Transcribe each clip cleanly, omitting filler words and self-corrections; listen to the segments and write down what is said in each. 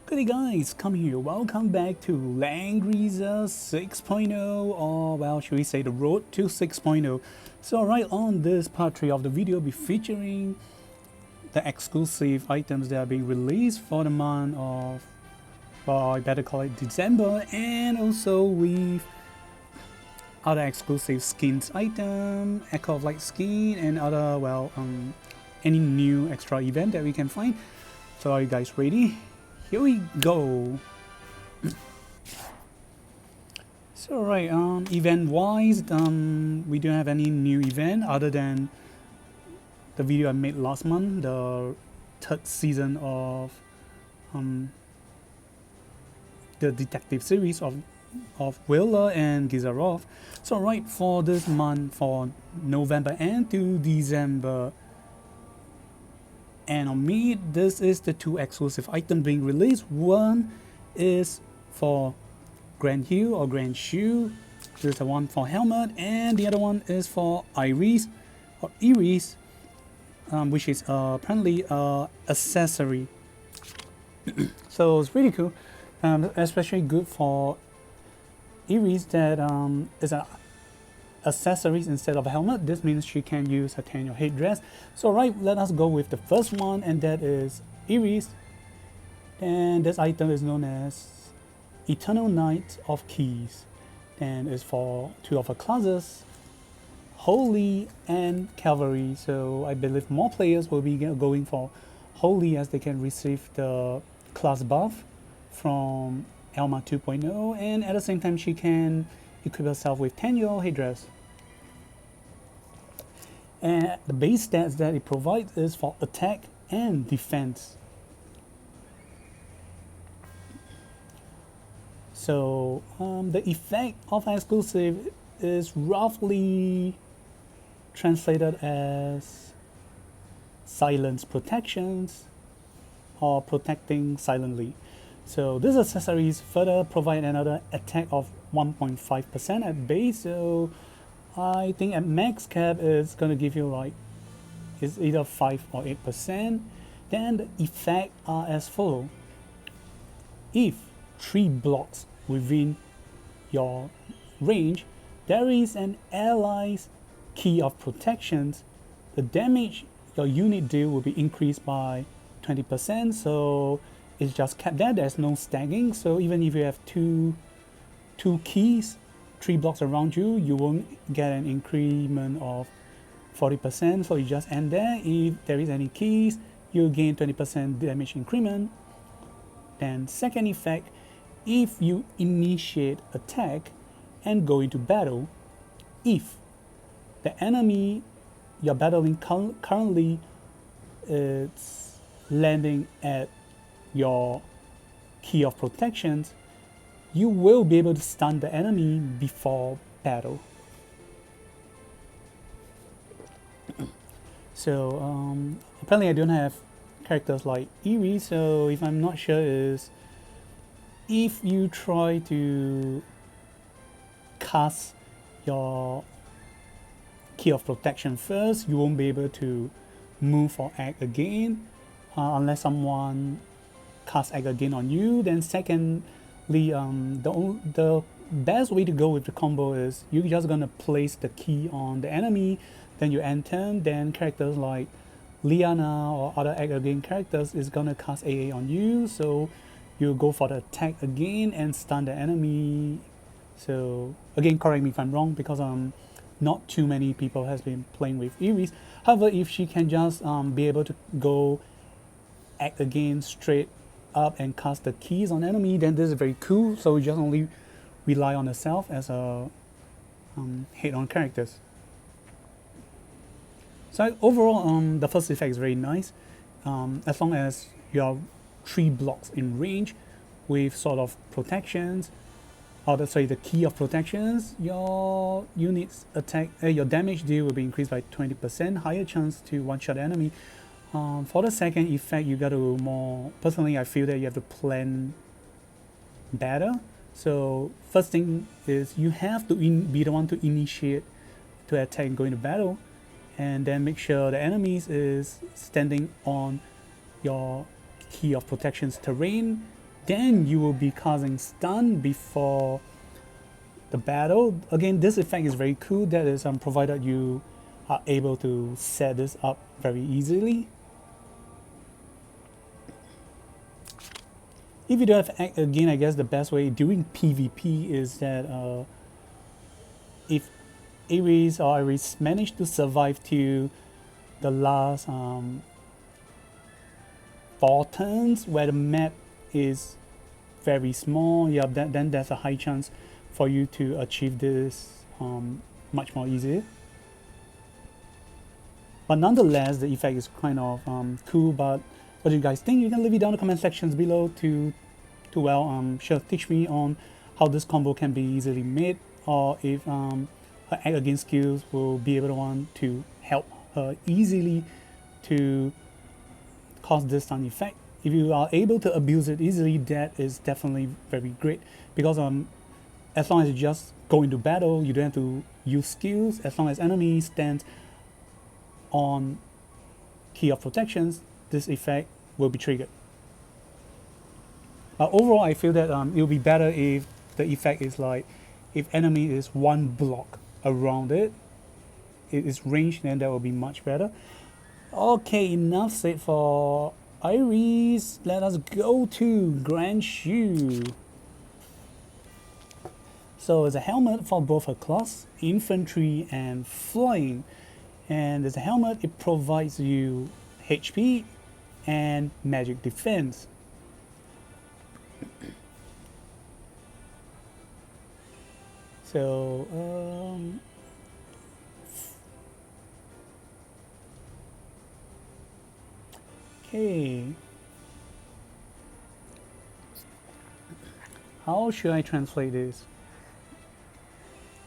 Good day guys, come here. Welcome back to Langrisser 6.0, or well, should we say the road to 6.0. So right on this part 3 of the video, be featuring the exclusive items that are being released for the month of, well, I better call it December, and also with other exclusive skins item, Echo of Light skin, and other, well, any new extra event that we can find. So are you guys ready? Here we go. So right, event wise, we don't have any new event other than the video I made last month, the third season of the detective series of Wheeler and Gizarov. So right, for this month, for November and to December, and on me, this is the two exclusive items being released. One is for Grenhild or Grenhild. This is the one for helmet, and the other one is for Iris or Iris, which is apparently accessory. So it's really cool, especially good for Iris that is a accessories instead of a helmet. This means she can use her Tenyo headdress. So right, let us go with the first one, and that is Iris. And this item is known as Eternal Knight of Keys, and is for two of her classes, Holy and Cavalry. So I believe more players will be going for Holy, as they can receive the class buff from Elma 2.0, and at the same time she can equip herself with Tenyo headdress. And the base stats that it provides is for attack and defense. So the effect of exclusive is roughly translated as silence protections or protecting silently. So this accessories further provide another attack of 1.5% at base, so I think at max cap it's gonna give you like, it's either 5 or 8%. Then the effect are as follow. If 3 blocks within your range there is an ally's key of protections, the damage your unit deal will be increased by 20%. So it's just kept there, there's no stacking. So even if you have two keys, 3 blocks around you, you won't get an increment of 40%. So you just end there. If there is any keys, you gain 20% damage increment. Then second effect, if you initiate attack and go into battle, if the enemy you're battling currently is landing at your key of protections, you will be able to stun the enemy before battle. So apparently I don't have characters like Iris, so if I'm not sure is if you try to cast your key of protection first, you won't be able to move or act again unless someone cast act again on you. Then secondly, the best way to go with the combo is you're just gonna place the key on the enemy, then you end turn, then characters like Liana or other act again characters is gonna cast AA on you, so you go for the attack again and stun the enemy. So again, correct me if I'm wrong, because not too many people has been playing with Iris. However, if she can just be able to go act again straight up and cast the keys on enemy, then this is very cool. So you just only rely on herself as a head-on characters. So overall, the first effect is very nice. As long as you are 3 blocks in range with sort of protections, or the key of protections, your unit's attack, your damage deal will be increased by 20%, higher chance to one-shot enemy. For the second effect, you got to more, personally I feel that you have to plan better. So first thing is you have to be the one to initiate to attack and go into battle, and then make sure the enemies is standing on your key of protections terrain, then you will be causing stun before the battle. Again, this effect is very cool. That is provided you are able to set this up very easily. If you don't have, again, I guess the best way during PvP is that if Iris managed to survive to the last 4 turns where the map is very small, yeah, then there's a high chance for you to achieve this much more easier. But nonetheless, the effect is kind of cool. But what do you guys think? You can leave it down in the comment sections below to sure teach me on how this combo can be easily made, or if her act against skills will be able to help her easily to cause this stun effect. If you are able to abuse it easily, that is definitely very great, because as long as you just go into battle, you don't have to use skills. As long as enemy stands on key of protections, this effect will be triggered. Overall, I feel that it will be better if the effect is like, if enemy is 1 block around it, it is ranged, then that will be much better. Okay, enough said for Iris. Let us go to Grenhild. So it's a helmet for both her class, infantry and flying. And as a helmet, it provides you HP and magic defense. So okay, how should I translate this?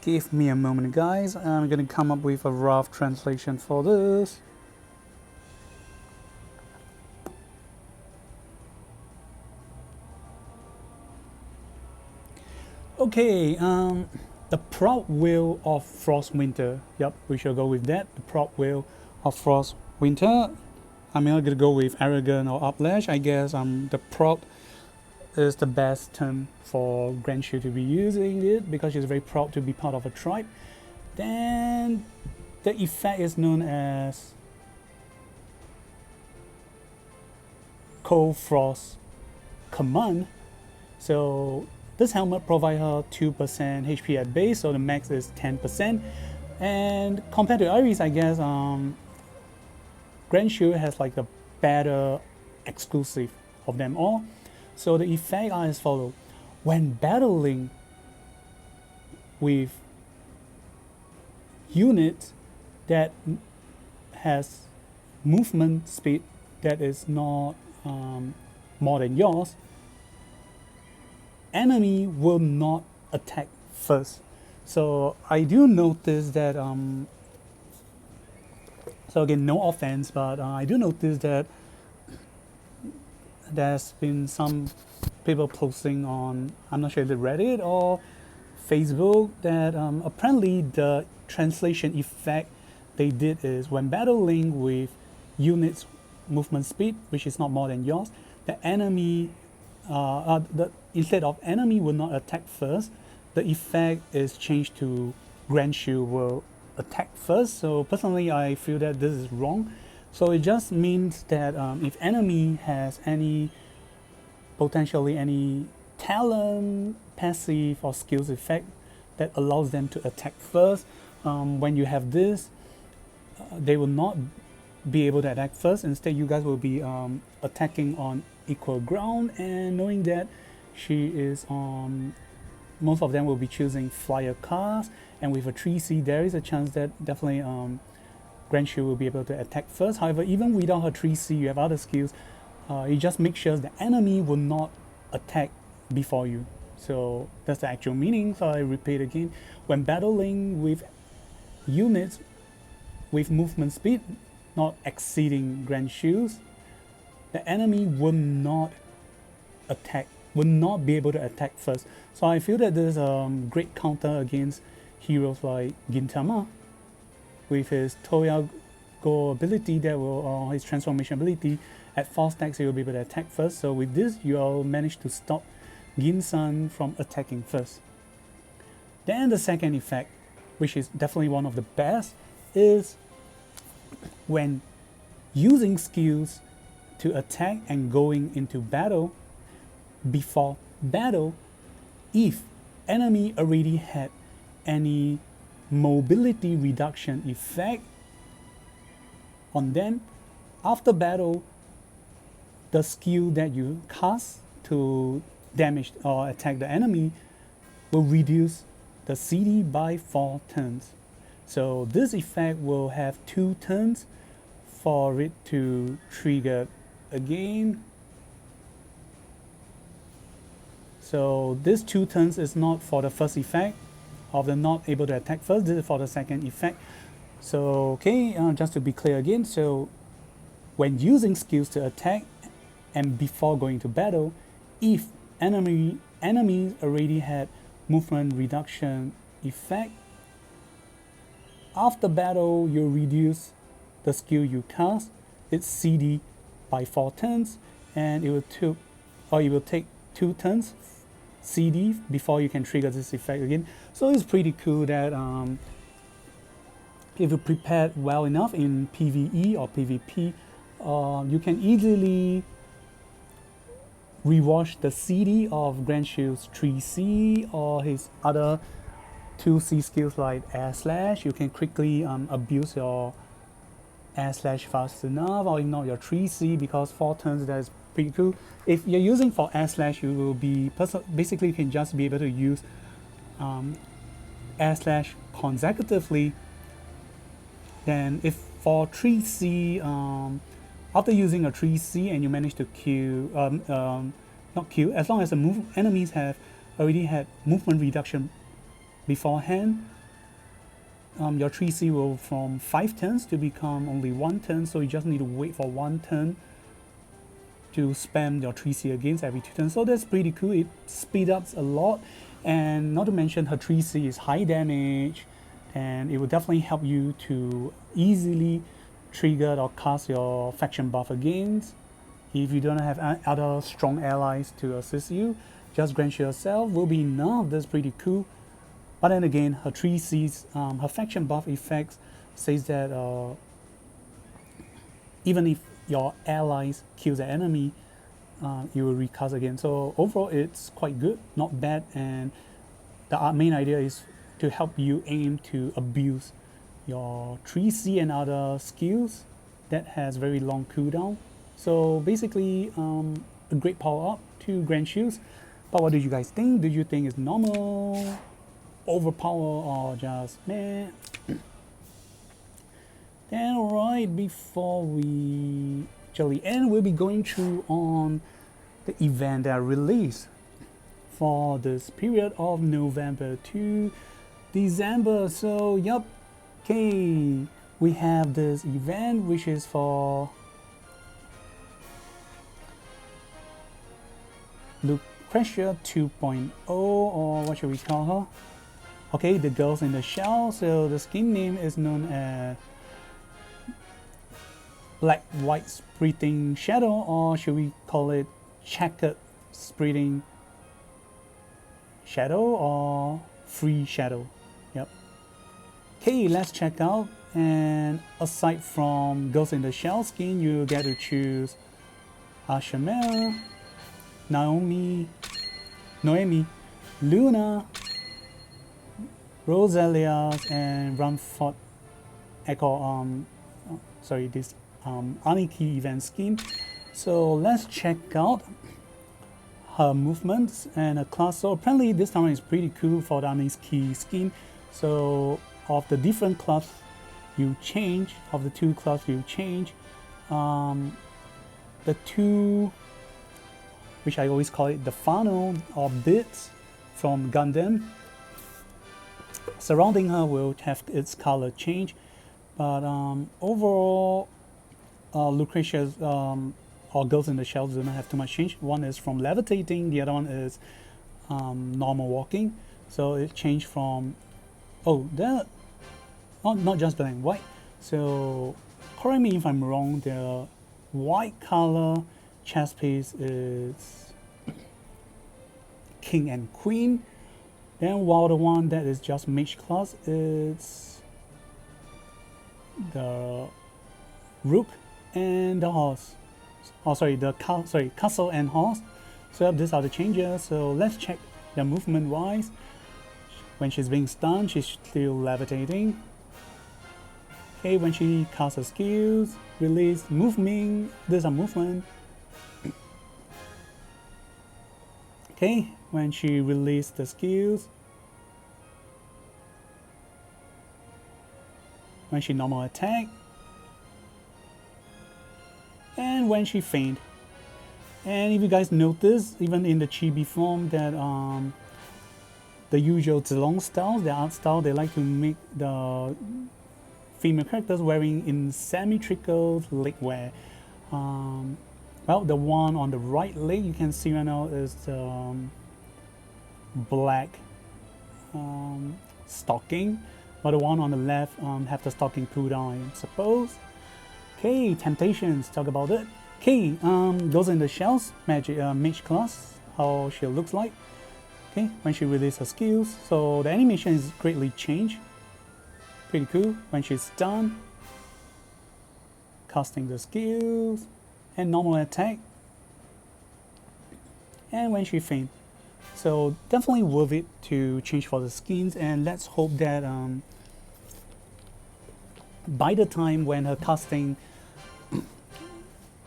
Give me a moment, guys. I'm gonna come up with a rough translation for this. Okay, the proud will of Frost Winter. Yep, we shall go with that. The proud will of Frost Winter. I'm not gonna go with arrogant or uplash. I guess the proud is the best term for Grenhild to be using it, because she's very proud to be part of a tribe. Then the effect is known as Cold Frost Command. So this helmet provides her 2% HP at base, so the max is 10%. And compared to Iris, I guess Grenhild has like the better exclusive of them all. So the effects are as follows. When battling with units that has movement speed that is not more than yours, enemy will not attack first. So I do notice that so again, no offense, but I do notice that there's been some people posting on, I'm not sure if it's Reddit or Facebook, that apparently the translation effect they did is when battling with units movement speed, which is not more than yours, the enemy instead of enemy will not attack first, the effect is changed to Grenhild will attack first. So personally, I feel that this is wrong. So it just means that if enemy has potentially any talent, passive or skills effect that allows them to attack first, when you have this, they will not be able to attack first. Instead, you guys will be attacking on equal ground, and knowing that she is most of them will be choosing flyer cars, and with a 3C there is a chance that definitely Grenhild will be able to attack first. However, even without her 3C, you have other skills. You just make sure the enemy will not attack before you. So that's the actual meaning. So I repeat again, when battling with units with movement speed not exceeding Grenhild's, the enemy will not be able to attack first. So I feel that there's a great counter against heroes like Gintama with his Toyago ability that will, his transformation ability, at 4 stacks you'll be able to attack first. So with this you'll manage to stop Ginsan from attacking first. Then the second effect, which is definitely one of the best, is when using skills to attack and going into battle. Before battle, if enemy already had any mobility reduction effect on them, after battle the skill that you cast to damage or attack the enemy will reduce the CD by 4 turns. So this effect will have 2 turns for it to trigger again. So this 2 turns is not for the first effect of the not able to attack first, this is for the second effect. So okay, just to be clear again, so when using skills to attack and before going to battle, if enemies already had movement reduction effect, after battle you reduce the skill you cast, its CD by 4 turns, and it will take 2 turns CD before you can trigger this effect again. So it's pretty cool that if you prepared well enough in PvE or PvP, you can easily rewatch the CD of Grenhild's 3C or his other 2C skills like air slash. You can quickly abuse your air slash fast enough, or ignore your 3C, because 4 turns, that is pretty cool. If you're using for air slash, you will be basically you can just be able to use air slash consecutively. Then if for 3C, after using a 3C and you manage to kill, not kill, as long as the enemies have already had movement reduction beforehand, your 3C will from 5 turns to become only 1 turn, so you just need to wait for 1 turn to spam your 3C against every 2 turns. So that's pretty cool. It speeds up a lot, and not to mention her 3C is high damage, and it will definitely help you to easily trigger or cast your faction buff against. If you don't have other strong allies to assist you, just Grenhild yourself will be enough. That's pretty cool. But then again, her 3C's, her faction buff effects says that even if your allies kill the enemy, you will recast again. So overall, it's quite good, not bad. And the main idea is to help you aim to abuse your 3C and other skills that has very long cooldown. So basically, a great power up to Grenhild. But what do you guys think? Do you think it's normal, overpower, or just meh? Then alright, before we actually end, we'll be going through on the event that released for this period of November to December. So yup, okay, we have this event which is for Langrisser 2.0, or what should we call her? Okay, the girls in the shell. So the skin name is known as Black White Spreading Shadow, or should we call it Checkered Spreading Shadow, or Free Shadow? Yep. Okay, let's check out. And aside from Girls in the Shell skin, you get to choose Ashamel, Noemi, Luna, Rosalia, and Rumford Echo. This Aniki event skin. So let's check out her movements and her class. So apparently this time is pretty cool for the Aniki skin. So of the different clubs you change, of the 2 clubs you change, the 2, which I always call it the funnel or bits from Gundam, surrounding her will have its color change. But overall, Langrisser's or Girls in the Shells do not have too much change. One is from levitating, the other one is normal walking. So it changed from, not just black and white. So correct me if I'm wrong, white color chess piece is king and queen. Then while the one that is just mage class is the rook and the horse. Oh, sorry, the castle and horse. So these are the changes. So let's check the movement wise. When she's being stunned, she's still levitating. Okay, when she casts her skills, release movement. These are movement. Okay, when she releases the skills, when she normal attack, and when she faint. And if you guys notice, even in the chibi form, that the usual Zilong style, the art style, they like to make the female characters wearing in symmetrical leg wear. Well, the one on the right leg you can see right now is black stocking, but the one on the left have the stocking pulled down, I suppose. Okay, temptations, talk about it. Okay, goes in the shells, mage class, how she looks like. Okay, when she releases her skills, so the animation is greatly changed. Pretty cool. When she's done, casting the skills, and normal attack, and when she faint. So definitely worth it to change for the skins, and let's hope that by the time when her casting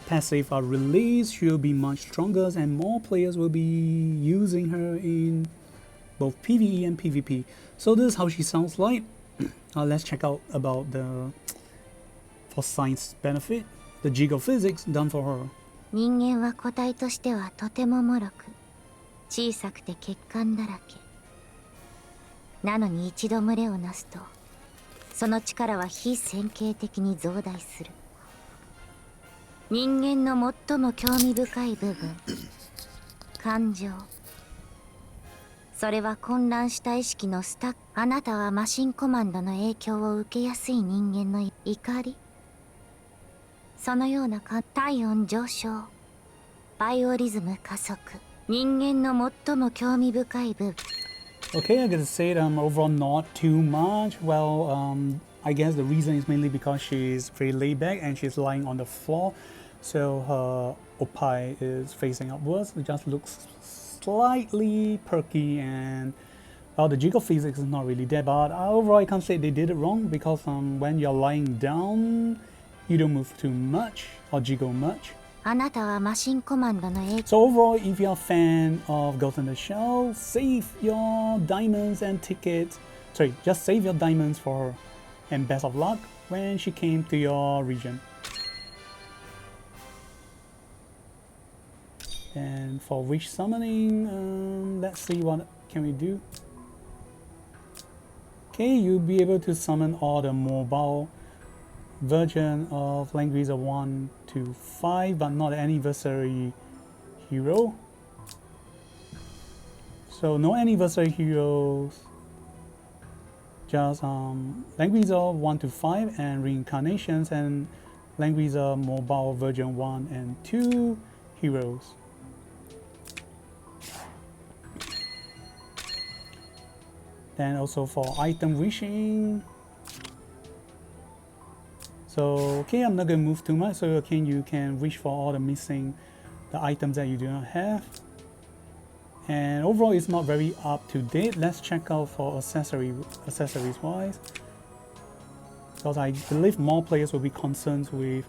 passive are released, she'll be much stronger and more players will be using her in both PvE and PvP. So this is how she sounds like. Let's check out about the for science benefit, the gigaphysics done for her. 人間は個体としてはとても脆く、小さくて血管だらけ。なのに一度群れをなすと、その力は非線形的に増大する。人間の最も興味深い部分、感情。それは混乱した意識のスタック。あなたはマシンコマンドの影響を受けやすい人間の怒り。そのような体温上昇、バイオリズム加速。人間の最も興味深い部分。Okay, I gotta say overall not too much. Well, I guess the reason is mainly because she's very laid back and she's lying on the floor, so her opai is facing upwards. It just looks slightly perky, and well, the jiggle physics is not really there, but overall I can't say they did it wrong, because when you're lying down, you don't move too much or jiggle much. あなたはマシンコマンドの影響。 So overall, if you're a fan of Ghost in the Shell, save your diamonds and tickets. Sorry, just save your diamonds for her. And best of luck when she came to your region. And for wish summoning, let's see what can we do. Okay, you'll be able to summon all the mobile version of Langrisser 1 to 5, but not the anniversary hero. So no anniversary heroes, just Langrisser 1 to 5 and reincarnations, and Langrisser mobile version 1 and 2 heroes. Then also for item wishing. So okay, I'm not gonna move too much, so okay, you can wish for all the items that you do not have. And overall it's not very up to date. Let's check out for accessories wise, because I believe more players will be concerned with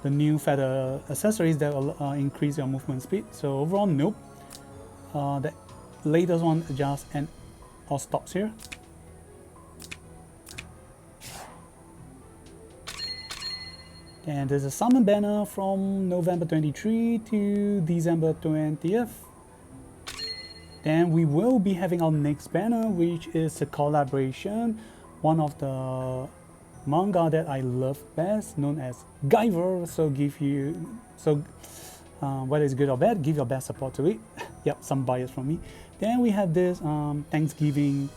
the new feather accessories that will increase your movement speed. So overall, nope. The latest one adjusts and or stops here. And there's a summon banner from November 23 to December 20th. Then we will be having our next banner, which is a collaboration, one of the manga that I love best, known as Guyver. So whether it's good or bad, give your best support to it. Yep, some bias from me. Then we have this Thanksgiving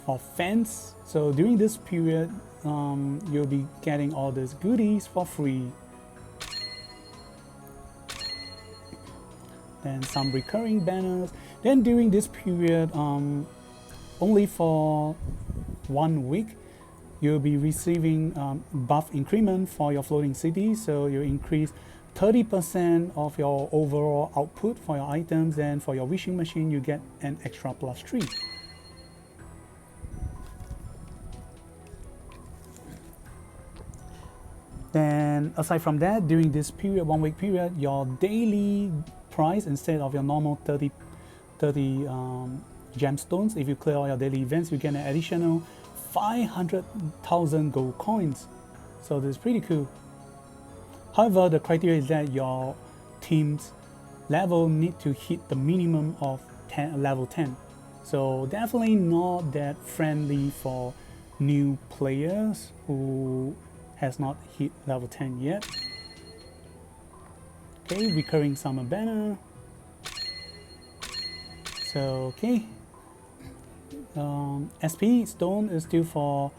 for fans. So during this period, you'll be getting all these goodies for free. then some recurring banners. Then during this period, only for 1 week, you'll be receiving buff increment for your floating city, so you increase 30% of your overall output for your items, and for your wishing machine you get an extra +3. Then aside from that, during this period, 1 week period, your daily price, instead of your normal 30 gemstones, if you clear all your daily events, you get an additional 500,000 gold coins. So this is pretty cool. However, the criteria is that your team's level need to hit the minimum of level 10. So definitely not that friendly for new players who has not hit level 10 yet. Okay, recurring summer banner. So okay, SP stone is still for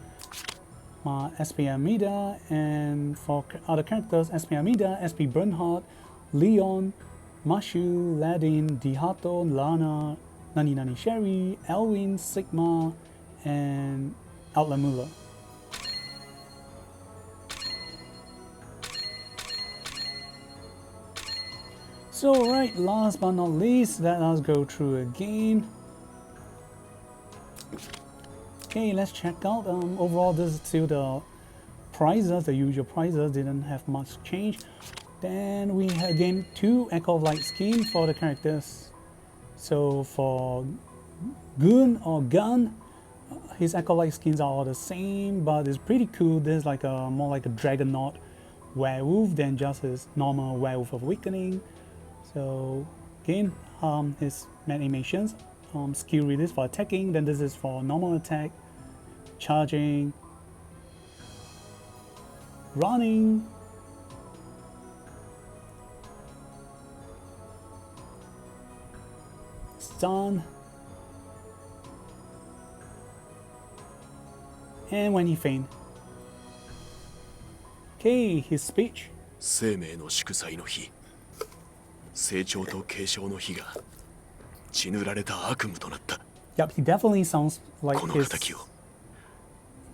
SP Amida, and for other characters, SP Amida, SP Bernhard, Leon, Mashu, Ladin, Dihato, Lana, Nani Nani Sherry, Elwin, Sigma, and Outla Muller. So right, last but not least, let us go through again. Okay, let's check out. Overall, this is still the prices, the usual prices, didn't have much change. Then we have again 2 Echo of Light skin for the characters. So for Gun or Gun, his Echo of Light skins are all the same, but it's pretty cool. This is like a more like a Dragonaut werewolf than just his normal Werewolf of Awakening. So again, his animations, skill release for attacking, then this is for normal attack, charging, running, stun, and when he faint. Okay, his speech. 生命の祝祭の日、成長と継承の日が血塗られた悪夢となった。 Yep, he definitely sounds like この his. 仇を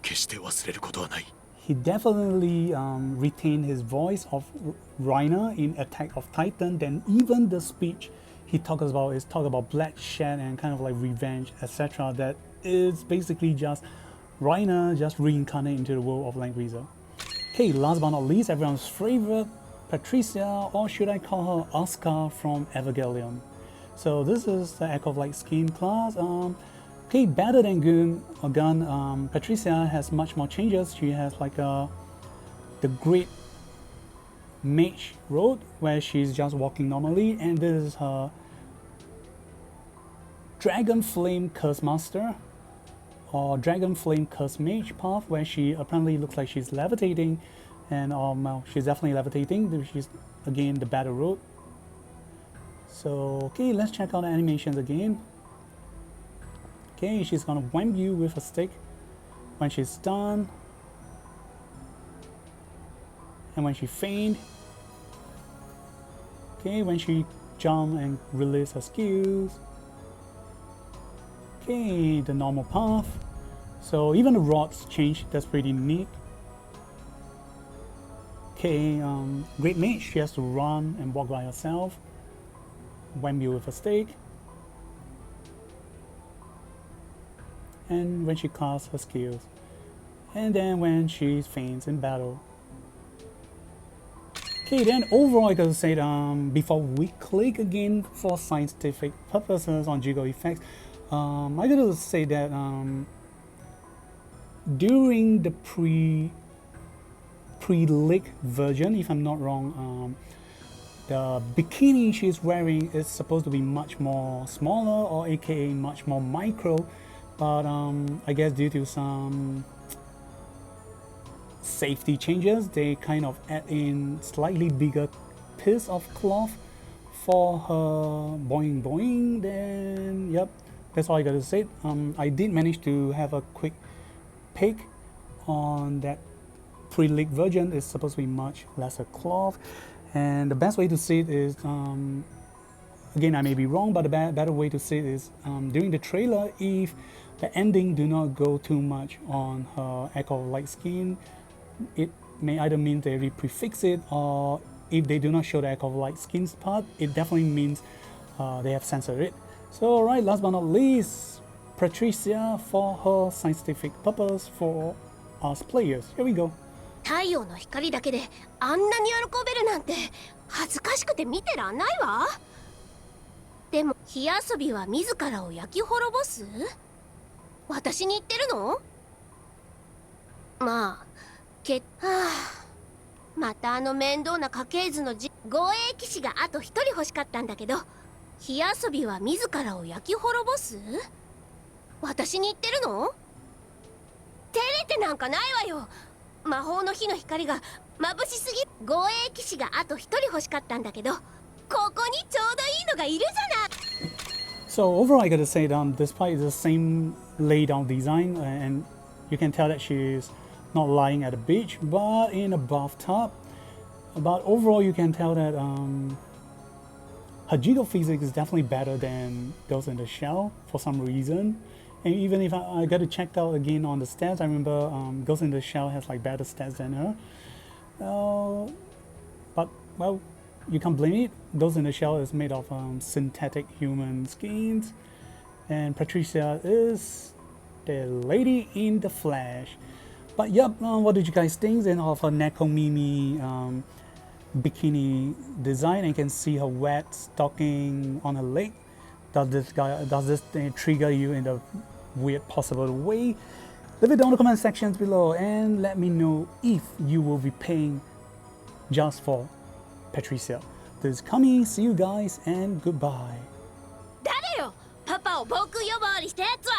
決して忘れることはない。 He definitely retained his voice of Reiner in Attack of Titan. Then even the speech he talks about is talk about bloodshed and kind of like revenge, etc. That is basically just Reiner just reincarnated into the world of Langrisser. Okay, last but not least, everyone's favorite, Patricia, or should I call her Oscar from Evangelion. So this is the Echo of Light skin class. Okay, better than Gun. Patricia has much more changes. She has like the Great Mage Road, where she's just walking normally, and this is her Dragon Flame Curse Master, or Dragon Flame Curse Mage path, where she apparently looks like she's levitating, and well, she's definitely levitating. She's again the Battle Road. So okay, let's check out the animations again. Okay, she's gonna wham you with a stick when she's stunned, and when she faint. Okay, when she jump and release her skills. Okay, the normal path. So even the rods change. That's pretty neat. Okay, Great Mage, she has to run and walk by herself. Wham you with a stick. And when she casts her skills, and then when she faints in battle. Okay, then overall I gotta say before we click again for scientific purposes on jiggle effects, I gotta say that during the pre-leak version, if I'm not wrong, the bikini she's wearing is supposed to be much more smaller, or aka much more micro. But I guess due to some safety changes, they kind of add in slightly bigger piece of cloth for her boing boing. Then yep, that's all I gotta say. I did manage to have a quick pick on that pre-leaked version. It's supposed to be much lesser cloth, and the best way to see it is again, I may be wrong, but a better way to say it is during the trailer, if the ending do not go too much on her Echo of Light skin, it may either mean they re-prefix it, or if they do not show the Echo of Light skins part, it definitely means they have censored it. So, right, last but not least, Patricia for her scientific purpose for us players. Here we go. 太陽の光だけであんなに喜べるなんて恥ずかしくて見てらんないわ。でも火遊びは自らを焼き滅ぼす？私に言ってるの？まあまたあの面倒な家系図の護衛騎士があと一人欲しかったんだけど、火遊びは自らを焼き滅ぼす？私に言ってるの？照れてなんかないわよ。魔法の火の光が眩しすぎ。護衛騎士があと一人欲しかったんだけど、ここにちょうどいいのがいるじゃない。So overall, I gotta say that despite the same laydown design, and you can tell that she's not lying at a beach, but in a bathtub. But overall, you can tell that her jiggle physics is definitely better than Ghost in the Shell for some reason. And even if I got to check out again on the stats, I remember Ghost in the Shell has like better stats than her. But well, you can't blame it. Ghost in the Shell is made of synthetic human skins, and Patricia is the lady in the flesh. But yep, what did you guys think then of her Nekomimi bikini design? And you can see her wet stocking on her leg. Does this thing trigger you in the weird possible way? Leave it down in the comment sections below and let me know if you will be paying just for Patricia. This is Kami. See you guys and goodbye. 誰よ、パパを防空予防にしたやつは。